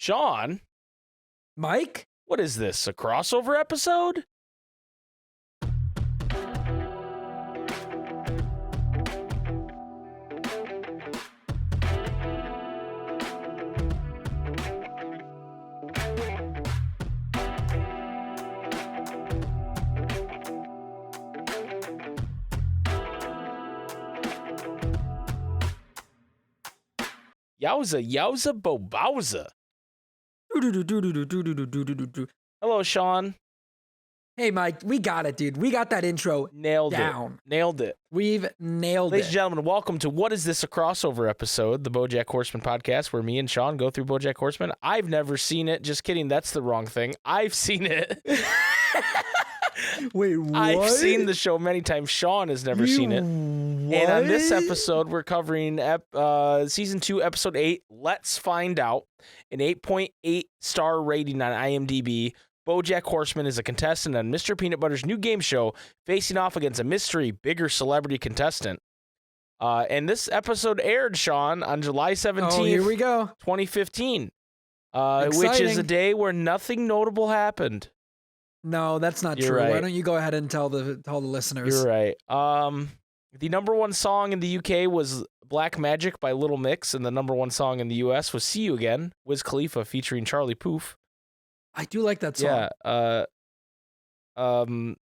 Shawn, Mike? what is this, a crossover episode? Yowza, yowza, bobowza. Hello, Shawn. Hey, Mike, we got it, dude. We got that intro Nailed down. Nailed it. We've nailed Ladies it. and gentlemen, welcome to What Is This, a Crossover episode, the Bojack Horseman podcast, where me and Shawn go through Bojack Horseman. I've never seen it. Just kidding. That's the wrong thing. I've seen it. Wait, what? I've seen the show many times. Shawn has never seen it. What? And on this episode, we're covering Season 2, Episode 8, Let's Find Out, an 8.8 star rating on IMDb. Bojack Horseman is a contestant on Mr. Peanut Butter's new game show, facing off against a mystery, bigger celebrity contestant. And this episode aired, Shawn, on July 17th, Oh, here we go. 2015, which is a day where nothing notable happened. No, that's not You're true. right. Why don't you go ahead and tell the listeners? You're right. The number one song in the UK was Black Magic by Little Mix, and the number one song in the US was See You Again, Wiz Khalifa featuring Charlie Puth. I do like that song. Yeah.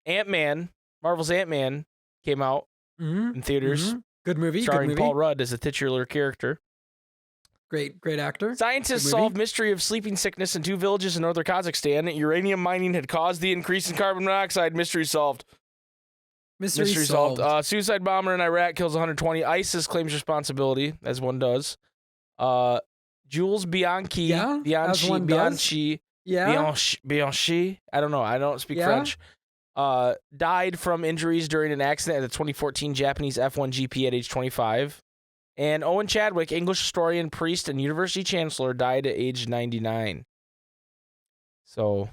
Ant-Man, Marvel's Ant-Man came out in theaters, Good movie. starring Good movie. Paul Rudd as the titular character. Great actor. Scientists Good movie. solved mystery of sleeping sickness in 2 villages in northern Kazakhstan. Uranium mining had caused the increase in carbon monoxide. Mystery solved. Mystery solved. Suicide bomber in Iraq kills 120. ISIS claims responsibility, as one does. Jules Bianchi. Yeah, as one does. Yeah. Bianchi. I don't know. I don't speak Yeah. French. Died from injuries during an accident at the 2014 Japanese F1 GP at age 25. And Owen Chadwick, English historian, priest, and university chancellor, died at age 99. So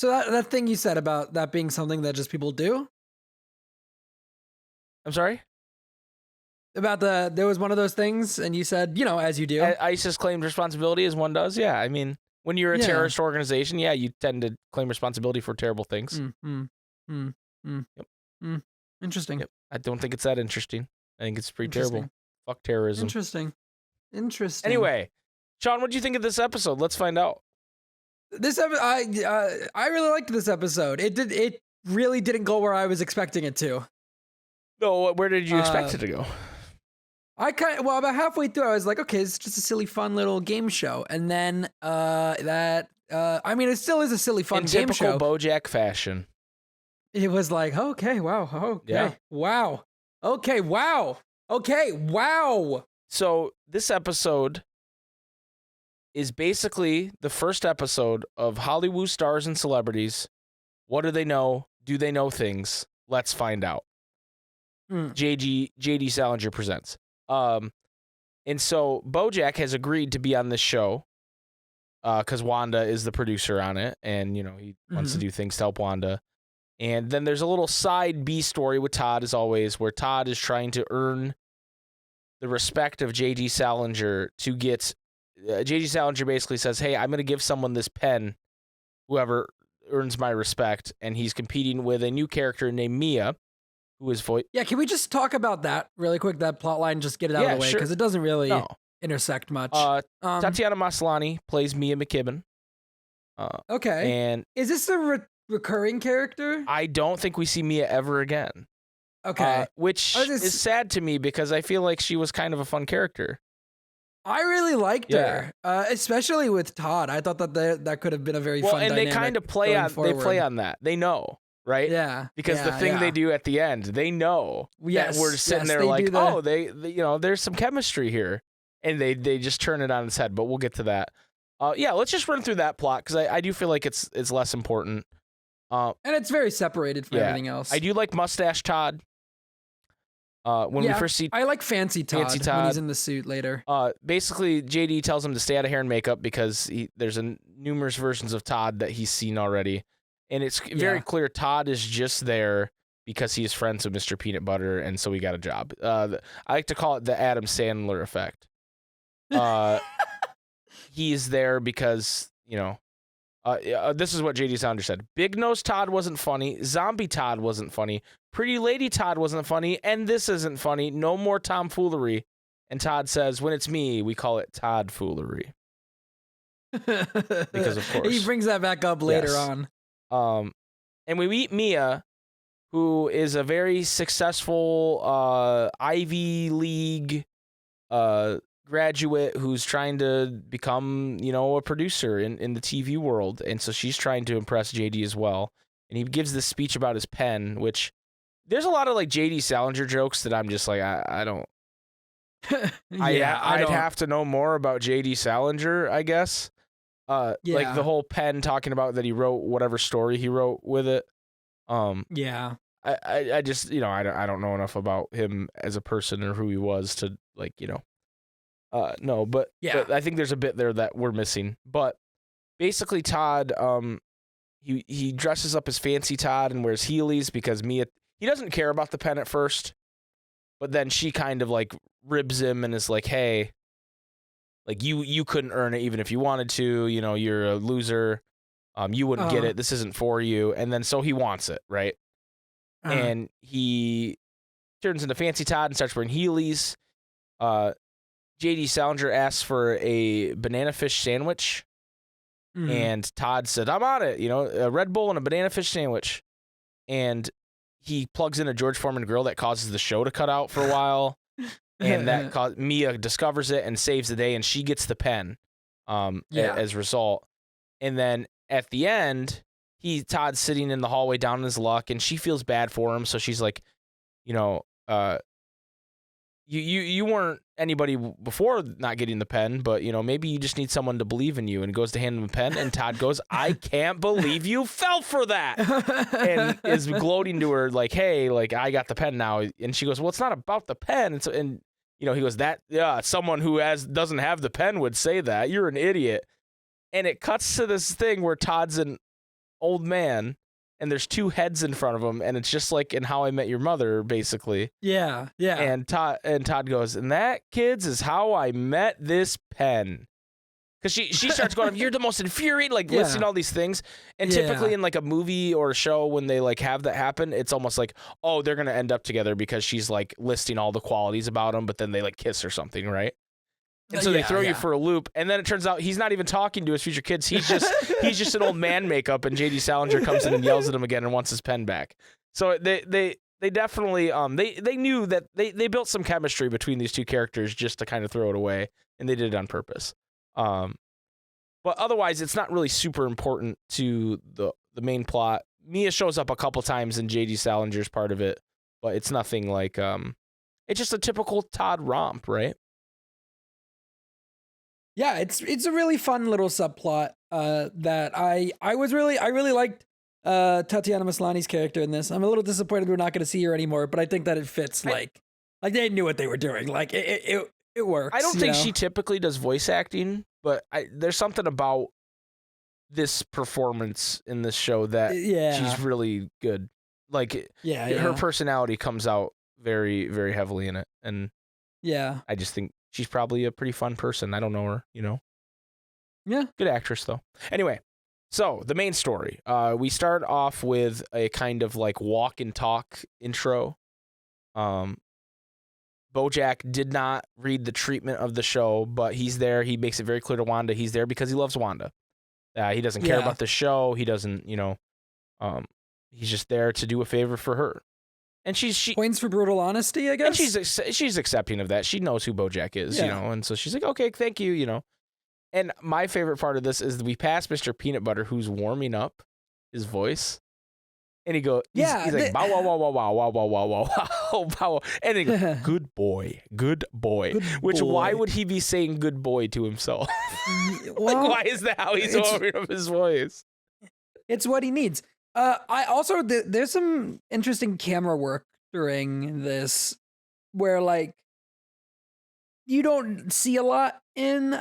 that thing you said about that being something that just people do? I'm sorry? About there was one of those things, and you said, as you do. ISIS claimed responsibility as one does. Yeah, I mean, when you're a terrorist organization, yeah, you tend to claim responsibility for terrible things. Yep. Interesting. Yep. I don't think it's that interesting. I think it's pretty terrible. Fuck terrorism. Interesting. Anyway, Shawn, what do you think of this episode? Let's find out. This I really liked this episode. It really didn't go where I was expecting it to. No, where did you expect it to go? About halfway through, I was like, okay, it's just a silly, fun little game show, and then it still is a silly, fun game show. In typical Bojack fashion. It was like, okay, wow, okay, Yeah. wow, okay, wow, okay, wow. So this episode is basically the first episode of Hollywood stars and celebrities. What do they know? Do they know things? Let's find out. J.D. Salinger presents. And so Bojack has agreed to be on this show because Wanda is the producer on it, and he wants to do things to help Wanda. And then there's a little side B story with Todd, as always, where Todd is trying to earn the respect of J.D. Salinger to get. J.D. Salinger basically says, "Hey, I'm going to give someone this pen, whoever earns my respect," and he's competing with a new character named Mia, who is voice. Yeah, can we just talk about that really quick? That plot line, just get it out of the way, because it doesn't really intersect much. Tatiana Maslany plays Mia McKibben. Okay. And is this a recurring character? I don't think we see Mia ever again. Okay. Which is sad to me because I feel like she was kind of a fun character. I really liked her, especially with Todd. I thought that could have been a very fun dynamic. And they kind of play on that. They know, right? Yeah. Because the thing they do at the end, they know that we're sitting there like, they there's some chemistry here, and they just turn it on its head. But we'll get to that. Let's just run through that plot because I do feel like it's less important. And it's very separated from everything else. I do like Mustache Todd. When we first see, I like Fancy Todd when he's in the suit later. Basically, JD tells him to stay out of hair and makeup because there's numerous versions of Todd that he's seen already, and it's very clear Todd is just there because he is friends with Mr. Peanut Butter, and so he got a job. I like to call it the Adam Sandler effect. he's there because, this is what JD Salinger said. Big Nose Todd wasn't funny. Zombie Todd wasn't funny. Pretty Lady Todd wasn't funny. And this isn't funny. No more tomfoolery. And Todd says, when it's me, we call it Todd foolery. Because of course. He brings that back up later on. And we meet Mia, who is a very successful Ivy League graduate who's trying to become, a producer in the TV world. And so she's trying to impress JD as well. And he gives this speech about his pen, which there's a lot of like JD Salinger jokes that I'm just like, I don't. I'd have to know more about JD Salinger, I guess. Like the whole pen talking about that he wrote whatever story he wrote with it. I just, I don't know enough about him as a person or who he was to like, no, but I think there's a bit there that we're missing. But basically Todd, he dresses up as Fancy Todd and wears Heelys because Mia, he doesn't care about the pen at first, but then she kind of like ribs him and is like, hey, like you couldn't earn it even if you wanted to, you're a loser. You wouldn't get it. This isn't for you. And then so he wants it, right? And he turns into Fancy Todd and starts wearing Heelys. JD Salinger asks for a banana fish sandwich. And Todd said, I'm on it, a Red Bull and a banana fish sandwich. And he plugs in a George Foreman grill that causes the show to cut out for a while. And that Mia discovers it and saves the day, and she gets the pen as a result. And then at the end, Todd's sitting in the hallway down in his luck, and she feels bad for him. So she's like, you weren't anybody before not getting the pen, but maybe you just need someone to believe in you. And goes to hand him a pen, and Todd goes, I can't believe you fell for that, and is gloating to her like, hey, like I got the pen now. And she goes, well, it's not about the pen. And he goes, someone who doesn't have the pen would say that. You're an idiot. And it cuts to this thing where Todd's an old man, and there's two heads in front of him, and it's just like in How I Met Your Mother, basically. Yeah. And Todd goes, and that, kids, is how I met this pen. Because she starts going, you're the most infuriating, like listing all these things. And typically in like a movie or a show, when they like have that happen, it's almost like, oh, they're going to end up together because she's like listing all the qualities about him, but then they like kiss or something, right? And so they throw you for a loop, and then it turns out he's not even talking to his future kids. He's just an old man makeup, and JD Salinger comes in and yells at him again and wants his pen back. So they definitely they knew that they built some chemistry between these two characters just to kind of throw it away, and they did it on purpose. But otherwise, it's not really super important to the main plot. Mia shows up a couple times in JD Salinger's part of it, but it's nothing like it's just a typical Todd romp, right? Yeah, it's a really fun little subplot that I really liked Tatiana Maslany's character in this. I'm a little disappointed we're not going to see her anymore, but I think that it fits. Like they knew what they were doing. Like it works. I don't think she typically does voice acting, but there's something about this performance in this show that she's really good. Like her personality comes out very, very heavily in it, and I just think she's probably a pretty fun person. I don't know her, Yeah. Good actress, though. Anyway, so the main story. We start off with a kind of like walk and talk intro. Bojack did not read the treatment of the show, but he's there. He makes it very clear to Wanda he's there because he loves Wanda. He doesn't care about the show. He doesn't, he's just there to do a favor for her. And she points for brutal honesty, I guess. And she's accepting of that. She knows who Bojack is, and so she's like, okay, thank you, And my favorite part of this is we pass Mr. Peanut Butter, who's warming up his voice, and he's like, bow, wow, wow, wow, wow, wow, wow, wow, wow, wow, and he goes, good boy. Which why would he be saying good boy to himself? Like, why is that how he's warming up his voice? It's what he needs. I also there's some interesting camera work during this where like you don't see a lot in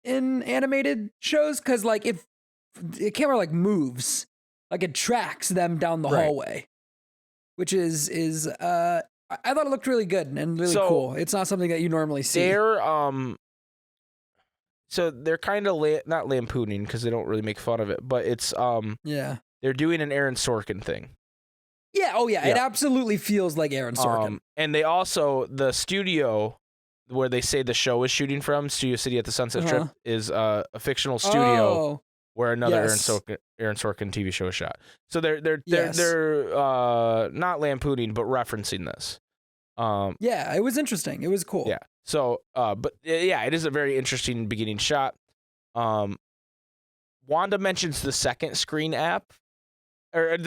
animated shows, because like if the camera like moves, like it tracks them down the hallway, which is I thought it looked really good and really cool. It's not something that you normally see. so they're kind of not lampooning because they don't really make fun of it, but it's they're doing an Aaron Sorkin thing. Yeah. Oh yeah. It absolutely feels like Aaron Sorkin. And they also the studio where they say the show is shooting from, Studio City at the Sunset Strip, is a fictional studio where another Aaron Sorkin TV show is shot. So they're not lampooning but referencing this. Yeah, it was interesting. It was cool. Yeah. So, but yeah, it is a very interesting beginning shot. Wanda mentions the second screen app, or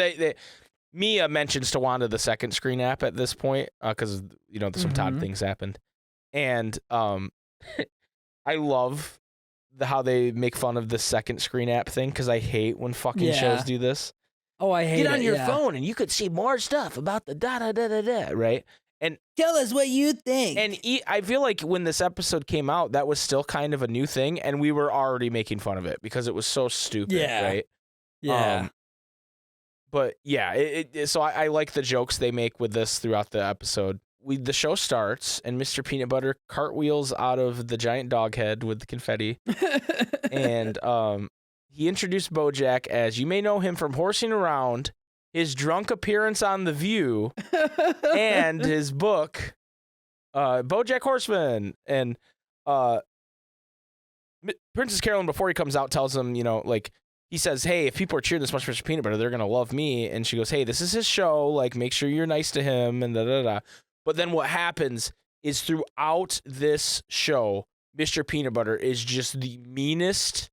Mia mentions to Wanda the second screen app at this point because some Todd things happened. And I love how they make fun of the second screen app thing because I hate when fucking shows do this. Oh, I hate it. Get on your phone and you could see more stuff about the da-da-da-da-da, right? And tell us what you think. And I feel like when this episode came out, that was still kind of a new thing, and we were already making fun of it because it was so stupid, right? Yeah. But yeah, so I like the jokes they make with this throughout the episode. The show starts, and Mr. Peanut Butter cartwheels out of the giant dog head with the confetti. And he introduced Bojack as, you may know him from horsing around, his drunk appearance on The View, and his book, Bojack Horseman. And Princess Carolyn, before he comes out, tells him, he says, hey, if people are cheering this much for Mr. Peanut Butter, they're going to love me. And she goes, hey, this is his show. Like, make sure you're nice to him and da-da-da. But then what happens is throughout this show, Mr. Peanut Butter is just the meanest.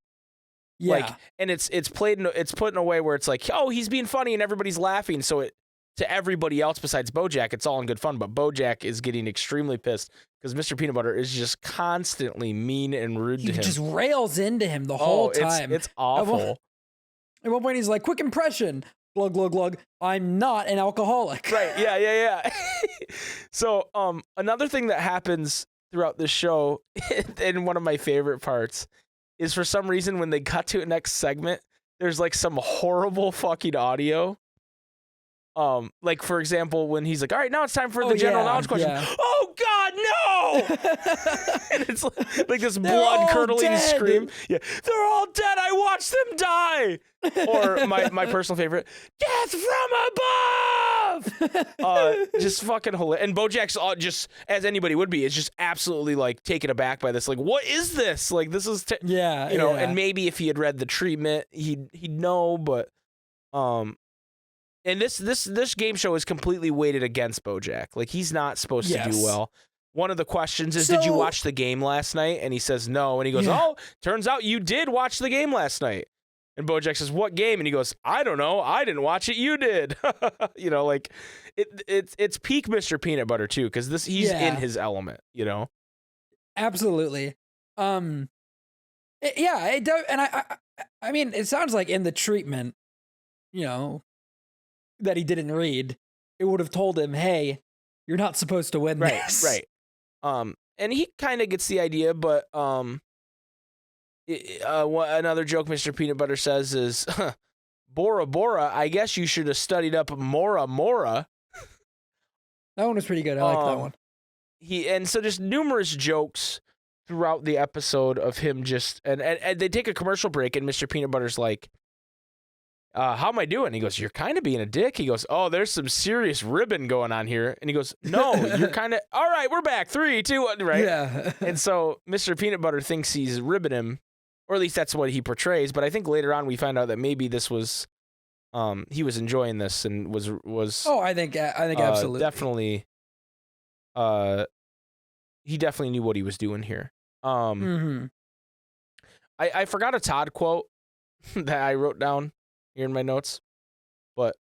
Yeah. And it's put in a way where it's like, oh, he's being funny and everybody's laughing. So to everybody else besides Bojack, it's all in good fun. But Bojack is getting extremely pissed because Mr. Peanut Butter is just constantly mean and rude to him. He just rails into him the whole time. It's awful. At one point, he's like, quick impression. Glug, glug, glug. I'm not an alcoholic. Right. Yeah. So another thing that happens throughout this show, and one of my favorite parts, is for some reason when they cut to the next segment, there's like some horrible fucking audio. Like for example, when he's like, all right, now it's time for the general knowledge question. Yeah. Oh God, no! And it's like this blood-curdling scream. Yeah, they're all dead. I watched them die. Or my personal favorite, death from above. Just fucking hilarious. And Bojack's just, as anybody would be, is just absolutely like taken aback by this. Like, what is this? Like, this is And maybe if he had read the treatment, he'd know. But and this game show is completely weighted against Bojack. Like, he's not supposed to do well. One of the questions is, did you watch the game last night? And he says no. And he goes, oh, turns out you did watch the game last night. And Bojack says, what game? And he goes, I don't know. I didn't watch it. You did. Like it's peak Mr. Peanut Butter too, because he's in his element. Absolutely. It does. And I mean, it sounds like in the treatment, that he didn't read, it would have told him, hey, you're not supposed to win this. Right. And he kind of gets the idea, but another joke Mr. Peanut Butter says is, Bora Bora, I guess you should have studied up Mora Mora. That one was pretty good. I like that one. And so just numerous jokes throughout the episode of him just, and they take a commercial break, and Mr. Peanut Butter's like, how am I doing? He goes, you're kind of being a dick. He goes, oh, there's some serious ribbon going on here. And he goes, no, you're kind of, all right, we're back. 3, 2, 1, right? Yeah. And so Mr. Peanut Butter thinks he's ribbing him, or at least that's what he portrays. But I think later on we find out that maybe this was, he was enjoying this and was. Oh, I think absolutely. Definitely. He definitely knew what he was doing here. I forgot a Todd quote that I wrote down here in my notes, but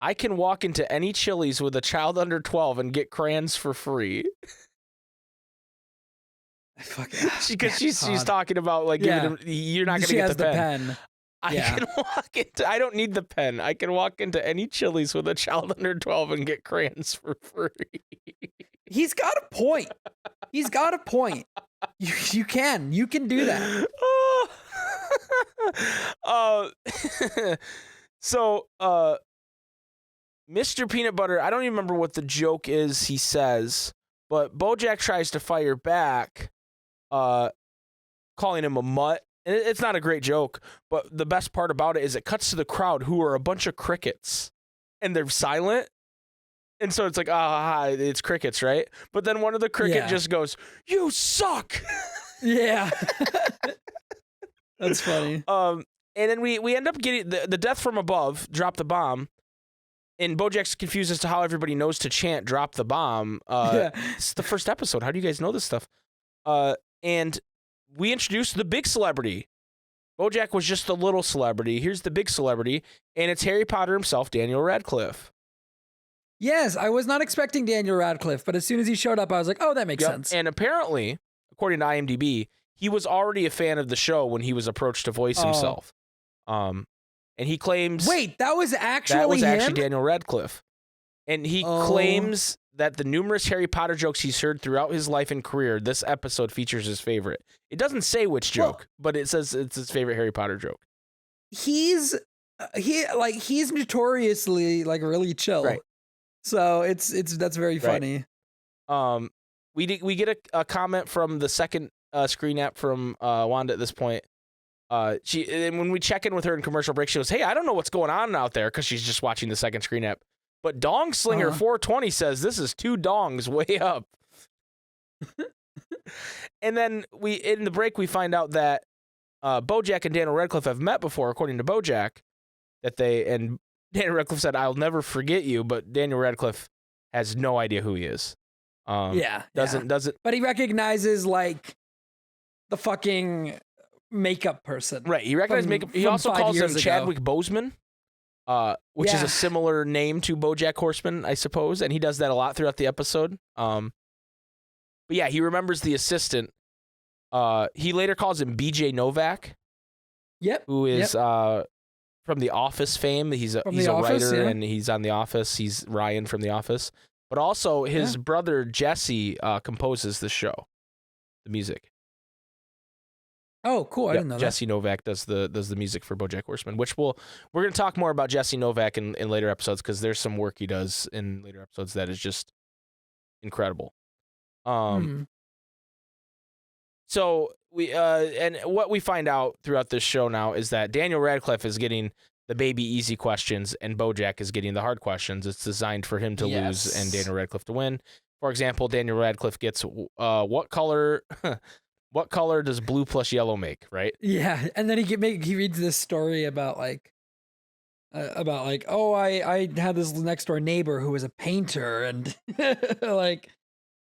I can walk into any Chili's with a child under 12 and get crayons for free. Because she's talking about like giving him, you're not going to get the pen. I don't need the pen. I can walk into any Chili's with a child under 12 and get crayons for free. He's got a point. You can do that. So Mr. Peanut Butter, I don't even remember what the joke is he says, but Bojack tries to fire back, calling him a mutt. And it's not a great joke, but the best part about it is it cuts to the crowd who are a bunch of crickets, and they're silent. And so it's like, it's crickets, right? But then one of the cricket just goes, "You suck." Yeah. That's funny. And then we end up getting the death from above, drop the bomb. And Bojack's confused as to how everybody knows to chant "drop the bomb." It's the first episode. How do you guys know this stuff? And we introduced the big celebrity. Bojack was just a little celebrity. Here's the big celebrity, and it's Harry Potter himself, Daniel Radcliffe. Yes, I was not expecting Daniel Radcliffe, but as soon as he showed up, I was like, oh, that makes sense. And apparently, according to IMDb, he was already a fan of the show when he was approached to voice himself. And he claims... Wait, that was actually him? Daniel Radcliffe. And he claims that the numerous Harry Potter jokes he's heard throughout his life and career, this episode features his favorite. It doesn't say which joke, but it says it's his favorite Harry Potter joke. He's notoriously like really chill. Right. So that's very funny. We get a comment from the second screen app from Wanda at this point. And when we check in with her in commercial break, she goes, "Hey, I don't know what's going on out there," because she's just watching the second screen app. But Dong Slinger 420 says this is 2 dongs way up. And then in the break we find out that Bojack and Daniel Radcliffe have met before, according to Bojack. And Daniel Radcliffe said, "I'll never forget you," but Daniel Radcliffe has no idea who he is. Doesn't. But he recognizes like the fucking makeup person. Right. He recognizes makeup. He also calls him Chadwick Boseman. Which is a similar name to Bojack Horseman, I suppose, and he does that a lot throughout the episode. But yeah, he remembers the assistant. He later calls him BJ Novak. Yep. Who is from The Office fame. He's a writer, and he's on The Office. He's Ryan from The Office. But also his brother Jesse composes the show, the music. Oh, cool! I didn't know Jesse Novak does the music for BoJack Horseman, which we're going to talk more about Jesse Novak in later episodes, because there's some work he does in later episodes that is just incredible. So and what we find out throughout this show now is that Daniel Radcliffe is getting the baby easy questions, and Bojack is getting the hard questions. It's designed for him to lose and Daniel Radcliffe to win. For example, Daniel Radcliffe gets what color. What color does blue plus yellow make, right? Yeah, and then he reads this story about I had this next door neighbor who was a painter, and like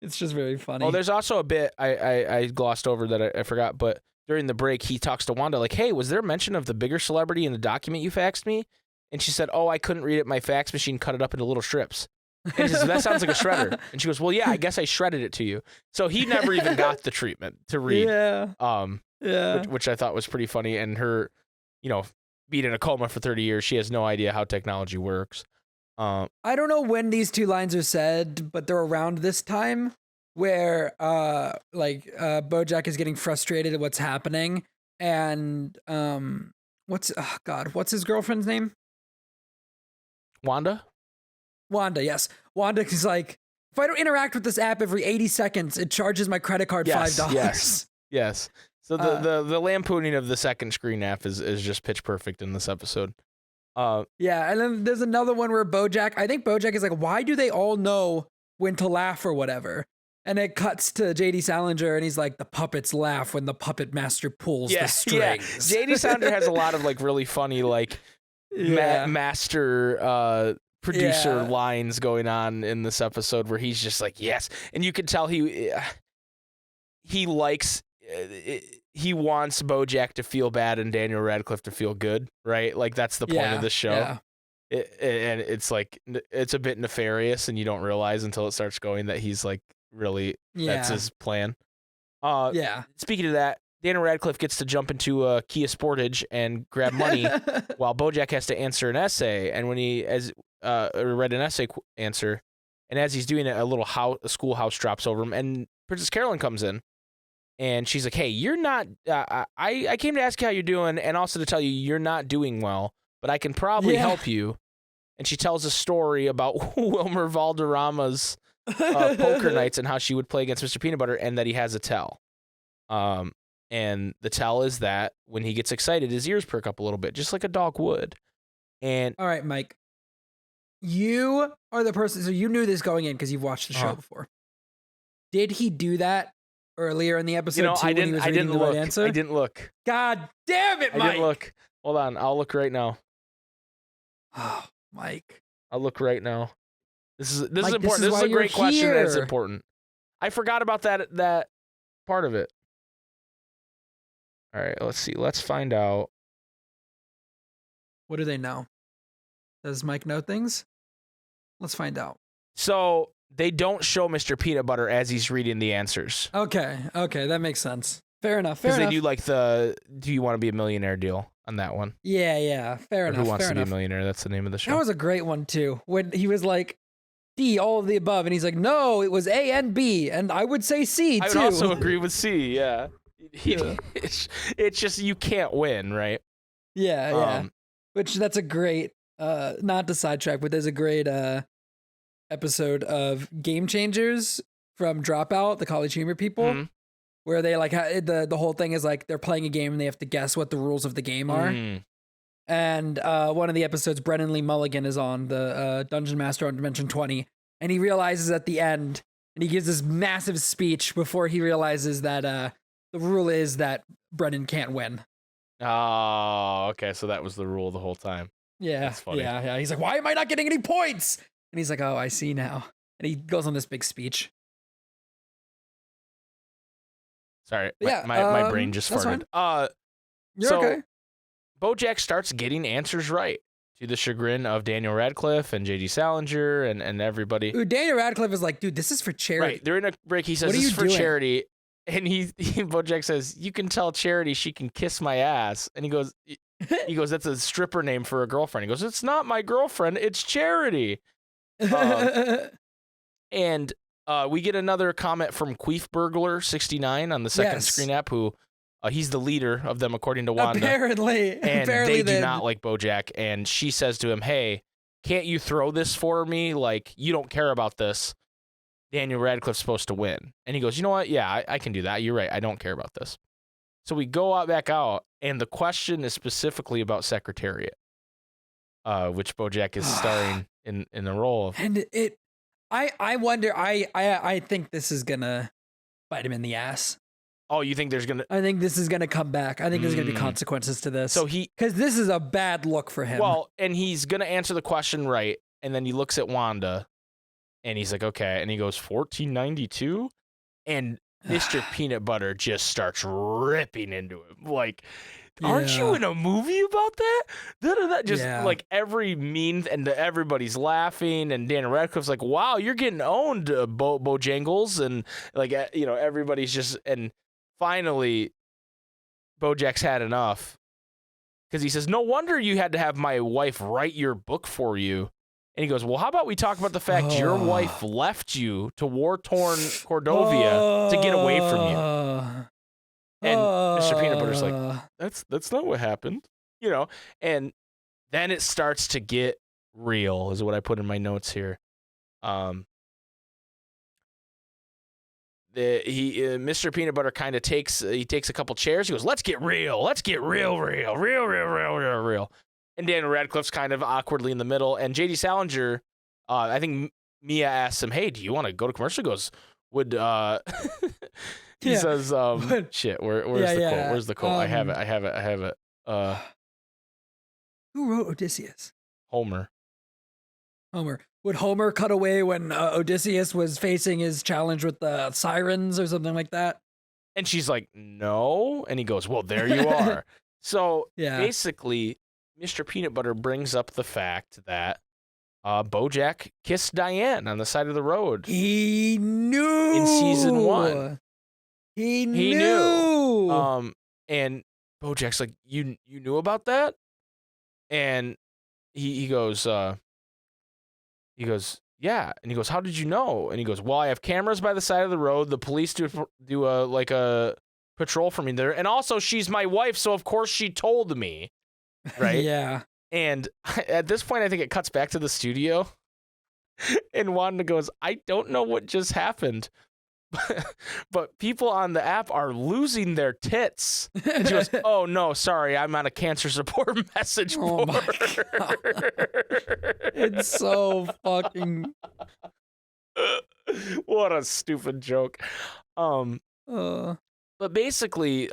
it's just very funny. Oh, there's also a bit I glossed over that I forgot, but during the break he talks to Wanda like, "Hey, was there mention of the bigger celebrity in the document you faxed me?" And she said, "Oh, I couldn't read it. My fax machine cut it up into little strips." And he says, "That sounds like a shredder." And she goes, "Well, yeah, I guess I shredded it to you." So he never even got the treatment to read. Which I thought was pretty funny. And her, being in a coma for 30 years, she has no idea how technology works. I don't know when these two lines are said, but they're around this time where Bojack is getting frustrated at what's happening, and what's his girlfriend's name? Wanda, yes. Wanda is like, if I don't interact with this app every 80 seconds, it charges my credit card $5. Yes. So the lampooning of the second screen app is just pitch perfect in this episode. And then there's another one where I think Bojack is like, why do they all know when to laugh or whatever? And it cuts to J.D. Salinger, and he's like, the puppets laugh when the puppet master pulls the strings. Yeah. J.D. Salinger has a lot of really funny master producer lines going on in this episode where he's just like, yes. And you can tell he likes, he wants Bojack to feel bad and Daniel Radcliffe to feel good, right? Like that's the point of the show. Yeah. And it's like, it's a bit nefarious, and you don't realize until it starts going that he's like, really, that's his plan. Speaking of that, Daniel Radcliffe gets to jump into a Kia Sportage and grab money while Bojack has to answer an essay. And when he read an essay answer, and as he's doing it, a schoolhouse drops over him, and Princess Carolyn comes in, and she's like, "Hey, you're not. I came to ask you how you're doing, and also to tell you you're not doing well, but I can probably help you." And she tells a story about Wilmer Valderrama's poker nights and how she would play against Mr. Peanut Butter, and that he has a tell. And the tell is that when he gets excited, his ears perk up a little bit, just like a dog would. And all right, Mike, you are the person. So you knew this going in because you've watched the show before. Did he do that earlier in the episode too, when he was reading the right answer? I didn't look. God damn it, Mike! I didn't look. Hold on, I'll look right now. Oh, Mike. I'll look right now. This is Mike, important. This is a great question. That's important. I forgot about that part of it. All right, let's see. Let's find out. What do they know? Does Mike know things? Let's find out. So they don't show Mr. Peanut Butter as he's reading the answers. Okay, that makes sense. Fair enough. Because they do like do you want to be a millionaire deal on that one. Yeah. Fair enough. Who wants to be a millionaire? That's the name of the show. That was a great one too. When he was like, D, all of the above. And he's like, no, it was A and B. And I would say C too. I would also agree with C, yeah. It's just you can't win, right? Yeah. Which that's a great, not to sidetrack, but there's a great episode of Game Changers from Dropout, the College Humor people, where they like the whole thing is like they're playing a game and they have to guess what the rules of the game are. And one of the episodes, Brennan Lee Mulligan is on, the Dungeon Master on Dimension 20, and he realizes at the end, and he gives this massive speech before he realizes that the rule is that Brennan can't win. Oh, okay. So that was the rule the whole time. Yeah. That's funny. Yeah. He's like, why am I not getting any points? And he's like, oh, I see now. And he goes on this big speech. Sorry, my brain just farted. You're okay. Bojack starts getting answers right, to the chagrin of Daniel Radcliffe and J.D. Salinger and everybody. Ooh, Daniel Radcliffe is like, dude, this is for charity. Right. They're in a break. He says, this is for charity. And Bojack says, you can tell Charity she can kiss my ass. And he goes, that's a stripper name for a girlfriend. He goes, it's not my girlfriend, it's Charity. And we get another comment from Queef Burglar 69 on the second screen app, who he's the leader of them according to Wanda. Apparently. And they do not like Bojack. And she says to him, hey, can't you throw this for me? Like, you don't care about this. Daniel Radcliffe's supposed to win. And he goes, you know what? Yeah, I can do that. You're right. I don't care about this. So we go back out, and the question is specifically about Secretariat, which Bojack is starring in the role of. And I wonder, I think this is going to bite him in the ass. Oh, you think there's going to. I think this is going to come back. I think there's going to be consequences to this. So because this is a bad look for him. Well, and he's going to answer the question right, and then he looks at Wanda. And he's like, okay. And he goes, 1492? And Mr. Peanut Butter just starts ripping into him. Like, aren't you in a movie about that? Just like every meme, and everybody's laughing. And Daniel Radcliffe's like, wow, you're getting owned, Bojangles. And like, everybody's just, and finally, Bojack's had enough. Because he says, no wonder you had to have my wife write your book for you. And he goes, well, how about we talk about the fact your wife left you to war-torn Cordovia to get away from you? And Mr. Peanut Butter's like, that's not what happened. And then it starts to get real, is what I put in my notes here. Mr. Peanut Butter kind of takes a couple chairs. He goes, let's get real. Let's get real. And Daniel Radcliffe's kind of awkwardly in the middle. And J.D. Salinger, I think Mia asks him, hey, do you want to go to commercial? He goes, he says, shit, where's the quote? Where's the quote? I have it. Who wrote Odysseus? Homer. Would Homer cut away when Odysseus was facing his challenge with the sirens or something like that? And she's like, no. And he goes, well, there you are. So basically, Mr. Peanut Butter brings up the fact that Bojack kissed Diane on the side of the road. He knew in season 1. He knew. And Bojack's like, you knew about that? And he goes, yeah. And he goes, how did you know? And he goes, well, I have cameras by the side of the road. The police do a patrol for me there, and also she's my wife, so of course she told me. Right? Yeah. And at this point, I think it cuts back to the studio. And Wanda goes, I don't know what just happened, but people on the app are losing their tits. And she goes, oh, no, sorry, I'm on a cancer support message board. My God. It's so fucking... What a stupid joke. But basically,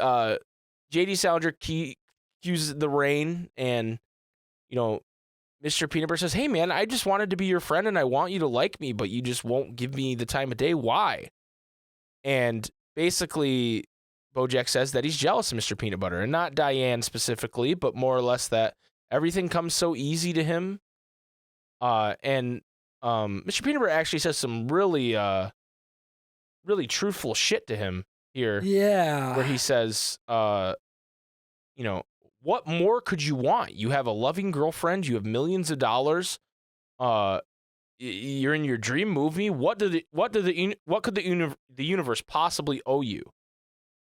J.D. Salinger cues the rain, and, you know, Mr. Peanut Butter says, hey, man, I just wanted to be your friend, and I want you to like me, but you just won't give me the time of day. Why? And basically, Bojack says that he's jealous of Mr. Peanut Butter, and not Diane specifically, but more or less that everything comes so easy to him. And Mr. Peanut Butter actually says some really truthful shit to him here. Yeah. Where he says, you know, what more could you want? You have a loving girlfriend. You have millions of dollars. You're in your dream movie. What could the universe possibly owe you?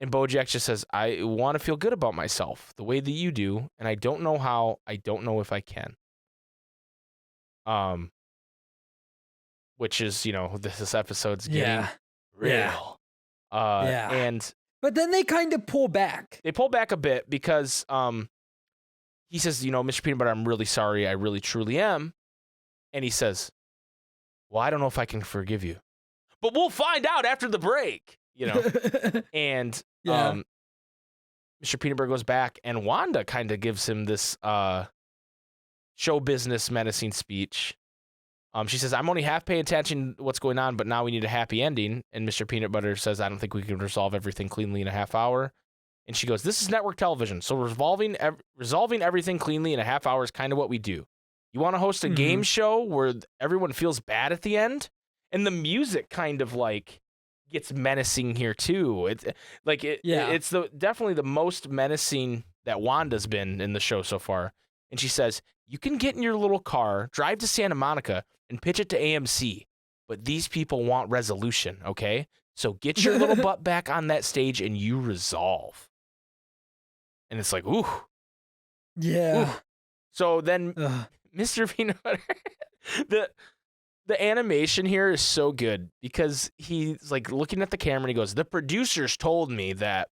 And Bojack just says, I want to feel good about myself the way that you do, and I don't know how. I don't know if I can. Which is, you know, this episode's getting real. And but then they kind of pull back. They pull back a bit because he says, you know, Mr. Peanut Butter, I'm really sorry. I really, truly am. And he says, well, I don't know if I can forgive you, but we'll find out after the break, you know. And Mr. Peanut Butter goes back, and Wanda kind of gives him this show business menacing speech. She says, I'm only half paying attention to what's going on, but now we need a happy ending. And Mr. Peanut Butter says, I don't think we can resolve everything cleanly in a half hour. And she goes, this is network television, so resolving everything cleanly in a half hour is kind of what we do. You want to host a game show where everyone feels bad at the end? And the music kind of like gets menacing here too. It's definitely the most menacing that Wanda's been in the show so far. And she says, you can get in your little car, drive to Santa Monica, and pitch it to AMC. But these people want resolution, okay? So get your little butt back on that stage and you resolve. And it's like, ooh. Yeah. Ooh. So then Mr. Peanut Butter, the animation here is so good because he's like looking at the camera and he goes, the producers told me that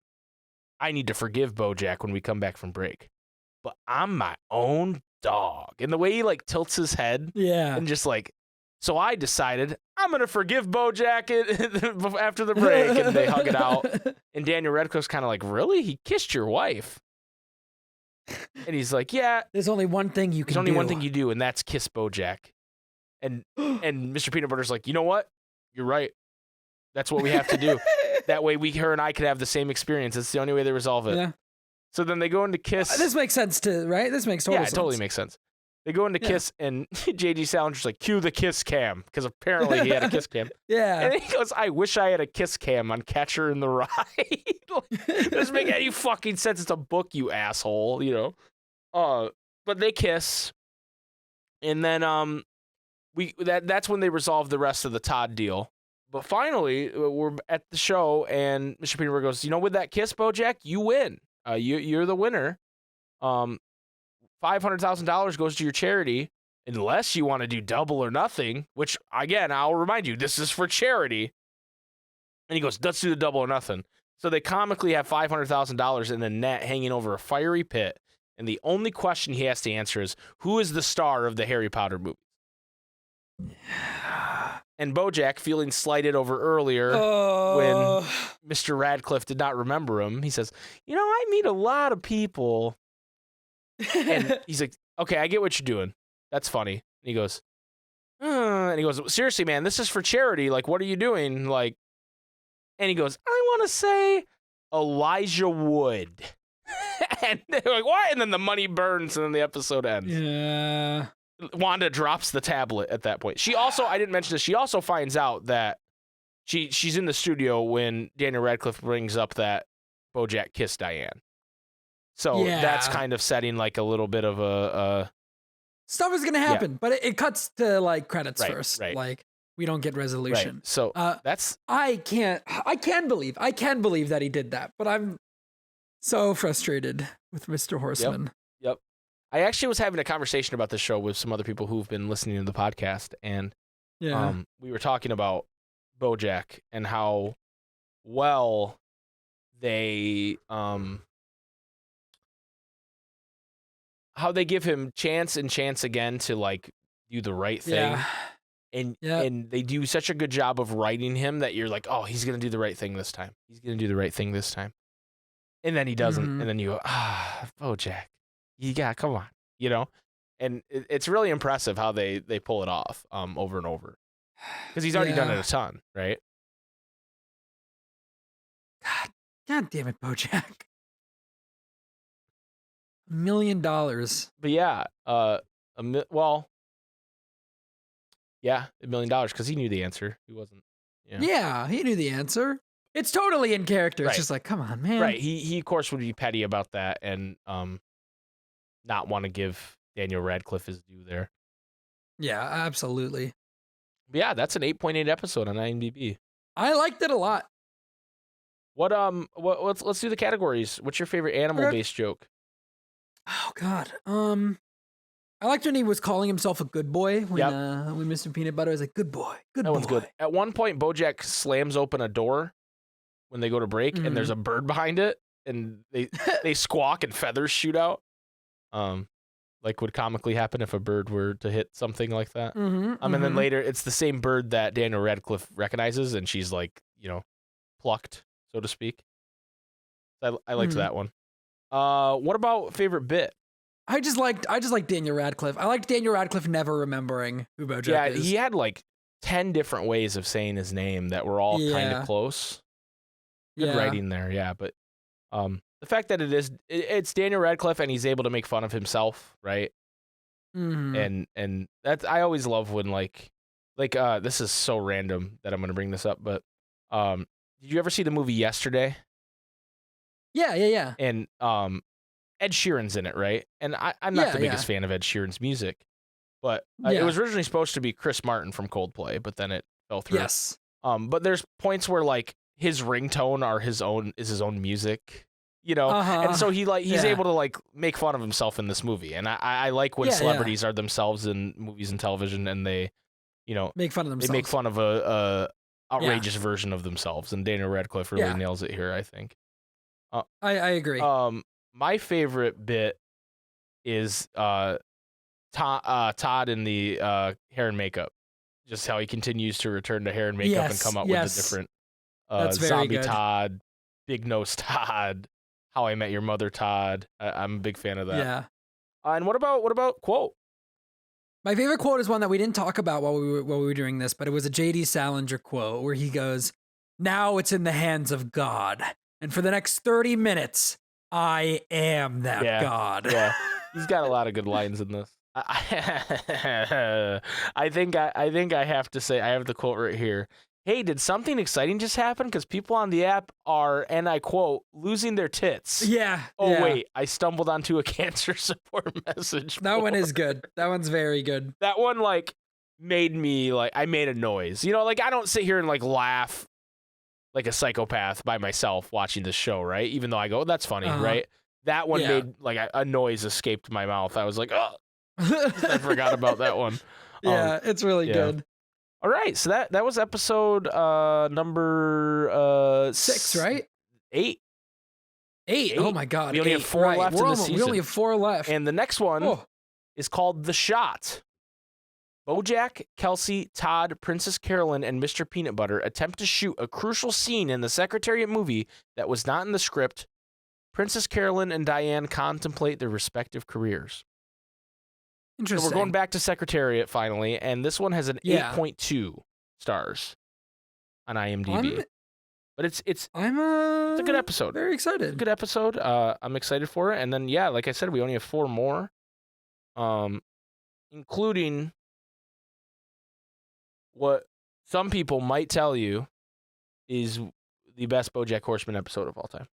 I need to forgive Bojack when we come back from break. But I'm my own dog. And the way he like tilts his head and just like, so I decided I'm going to forgive Bojack after the break. And they hug it out. And Daniel Radcliffe's kind of like, really? He kissed your wife. And he's like, yeah. There's only one thing you can do. There's only one thing you do, and that's kiss Bojack. And Mr. Peanut Butter's like, you know what? You're right. That's what we have to do. That way her and I could have the same experience. It's the only way they resolve it. Yeah. So then they go into kiss. This makes sense too, right? This makes total sense. Yeah, it totally makes sense. They go into kiss, and J.D. Salinger's like, cue the kiss cam, because apparently he had a kiss cam. Yeah. And he goes, I wish I had a kiss cam on Catcher in the Rye. Like, doesn't make any fucking sense. It's a book, you asshole, you know. But they kiss, and then that's when they resolve the rest of the Todd deal. But finally, we're at the show, and Mr. Peanut Butter goes, you know, with that kiss, Bojack, you win. You're the winner. $500,000 goes to your charity, unless you want to do double or nothing, which, again, I'll remind you, this is for charity. And he goes, let's do the double or nothing. So they comically have $500,000 in a net hanging over a fiery pit, and the only question he has to answer is, who is the star of the Harry Potter movies? And Bojack, feeling slighted over earlier when Mr. Radcliffe did not remember him, he says, you know, I meet a lot of people. And he's like, okay, I get what you're doing. That's funny. And he goes, seriously, man, this is for charity. Like, what are you doing? Like, and he goes, I want to say Elijah Wood. And they're like, what? And then the money burns, and then the episode ends. Yeah. Wanda drops the tablet at that point. She also, I didn't mention this, she also finds out that she's in the studio when Daniel Radcliffe brings up that Bojack kissed Diane. So that's kind of setting like a little bit of a stuff is going to happen, but it cuts to like credits first. Right. Like we don't get resolution. Right. So that's, I can believe that he did that, but I'm so frustrated with Mr. Horseman. Yep. I actually was having a conversation about this show with some other people who've been listening to the podcast, and we were talking about Bojack and how well they how they give him chance and chance again to like do the right thing. Yeah. And they do such a good job of writing him that you're like, oh, he's gonna do the right thing this time. He's gonna do the right thing this time. And then he doesn't, and then you go, Bojack, come on, you know? And it's really impressive how they pull it off over and over. Because he's already done it a ton, right? God damn it, Bojack. $1 million. But yeah, $1 million because he knew the answer. He wasn't. Yeah, he knew the answer. It's totally in character. Right. It's just like, come on, man. Right. He of course would be petty about that and not want to give Daniel Radcliffe his due there. Yeah, absolutely. But yeah, that's an 8.8 episode on IMDb. I liked it a lot. Let's do the categories. What's your favorite animal-based joke? Oh God. I liked when he was calling himself a good boy when Mr. Peanut Butter was like, good boy, good boy. That one's good. At one point, Bojack slams open a door when they go to break, and there's a bird behind it, and they squawk and feathers shoot out. Like would comically happen if a bird were to hit something like that. And then later, it's the same bird that Daniel Radcliffe recognizes, and she's like, plucked, so to speak. I liked that one. What about favorite bit? I just liked Daniel Radcliffe. I liked Daniel Radcliffe never remembering who Bojack is. Yeah, he had like 10 different ways of saying his name that were all kind of close. Good writing there, yeah. But the fact that it's Daniel Radcliffe and he's able to make fun of himself, right? And that's, I always love when like this is so random that I'm gonna bring this up, but did you ever see the movie Yesterday? Yeah. And Ed Sheeran's in it, right? And I'm not the biggest fan of Ed Sheeran's music, but it was originally supposed to be Chris Martin from Coldplay, but then it fell through. Yes. But there's points where like his ringtone is his own music, and so he's able to like make fun of himself in this movie, and I like when celebrities are themselves in movies and television, and they, make fun of themselves. They make fun of a outrageous version of themselves, and Daniel Radcliffe really nails it here, I think. I agree. My favorite bit is Todd in the hair and makeup. Just how he continues to return to hair and makeup and come up with the different zombie good. Todd, big nose Todd, How I Met Your Mother Todd. I'm a big fan of that. Yeah. And what about quote? My favorite quote is one that we didn't talk about while we were doing this, but it was a J.D. Salinger quote where he goes, "Now it's in the hands of God, and for the next 30 minutes, I am that God." Yeah, he's got a lot of good lines in this. I think I have to say, I have the quote right here. Hey, did something exciting just happen? Because people on the app are, and I quote, losing their tits. Yeah. Wait, I stumbled onto a cancer support message. That one is good. That one's very good. That one made me I made a noise. I don't sit here and laugh like a psychopath by myself watching this show, right? Even though I go, that's funny, right? That one made a noise escaped my mouth. I was like, oh, I forgot about that one. Yeah, it's really good. All right, so that was episode number 6, right? 8. 8. Oh my God! We only have 4 left in the season. We only have 4 left, and the next one is called The Shot. Bojack, Kelsey, Todd, Princess Carolyn, and Mr. Peanut Butter attempt to shoot a crucial scene in the Secretariat movie that was not in the script. Princess Carolyn and Diane contemplate their respective careers. Interesting. So we're going back to Secretariat finally, and this one has an 8.2 stars on IMDb. But it's a good episode. Very excited. It's a good episode. I'm excited for it. And then like I said, we only have 4 more, including what some people might tell you is the best BoJack Horseman episode of all time.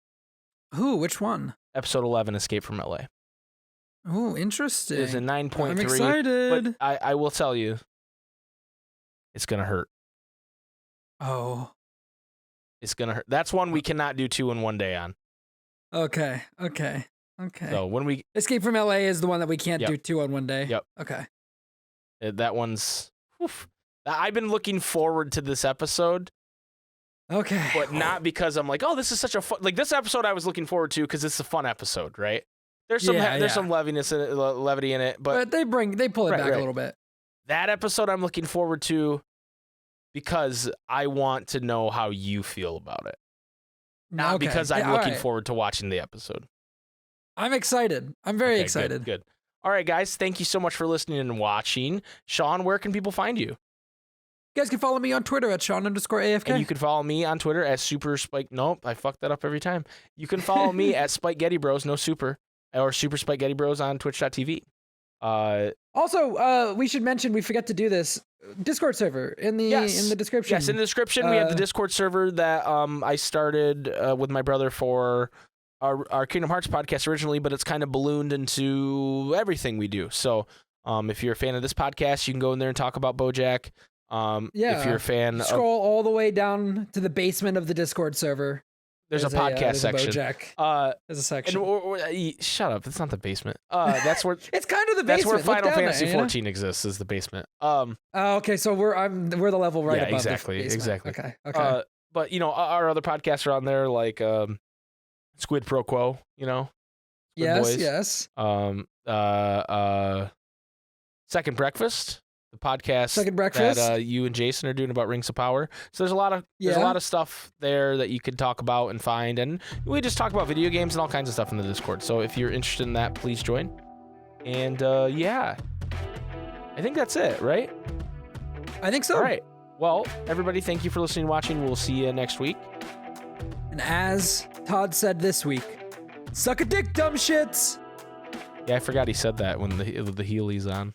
Ooh, which one? Episode 11, Escape from LA. Oh, interesting. It's a 9.3. I'm excited. But I will tell you, it's going to hurt. Oh. It's going to hurt. That's one we cannot do 2 in one day on. Okay. So when we... Escape from LA is the one that we can't do 2 on one day? Yep. Okay. That one's... Oof. I've been looking forward to this episode Okay. But not because I'm like, oh, this is such a fun, like this episode I was looking forward to because it's a fun episode, right? There's some levity in it, but they pull it back a little bit. That episode I'm looking forward to because I want to know how you feel about it. Not because I'm looking forward to watching the episode. I'm excited. I'm very excited. Good. All right, guys. Thank you so much for listening and watching. Shawn, where can people find you? You guys can follow me on Twitter at Shawn_AFK. And you can follow me on Twitter at Super Spike. Nope, I fucked that up every time. You can follow me at SpikeGhetti Bros, no super, or Super SpikeGhetti Bros on Twitch.tv. Also, we should mention, we forget to do this, Discord server in the description. Yes, in the description we have the Discord server that I started with my brother for our Kingdom Hearts podcast originally, but it's kind of ballooned into everything we do. So if you're a fan of this podcast, you can go in there and talk about Bojack. If you're a fan, scroll all the way down to the basement of the Discord server. There's a podcast section. Bojack. There's a section. Shut up! It's not the basement. That's where it's kind of the basement. That's where Final Fantasy 14 exists. Is the basement. Okay, so we're the level right above. Exactly. Okay. But our other podcasts are on there, like Squid Pro Quo. Squid Boys. Second Breakfast. The podcast that you and Jason are doing about Rings of Power. So there's a lot of stuff there that you could talk about and find, and we just talk about video games and all kinds of stuff in the Discord. So if you're interested in that, please join. And I think that's it, right? I think so. All right. Well, everybody, thank you for listening and watching. We'll see you next week. And as Todd said this week, suck a dick, dumb shits. Yeah, I forgot he said that when the Heelys on.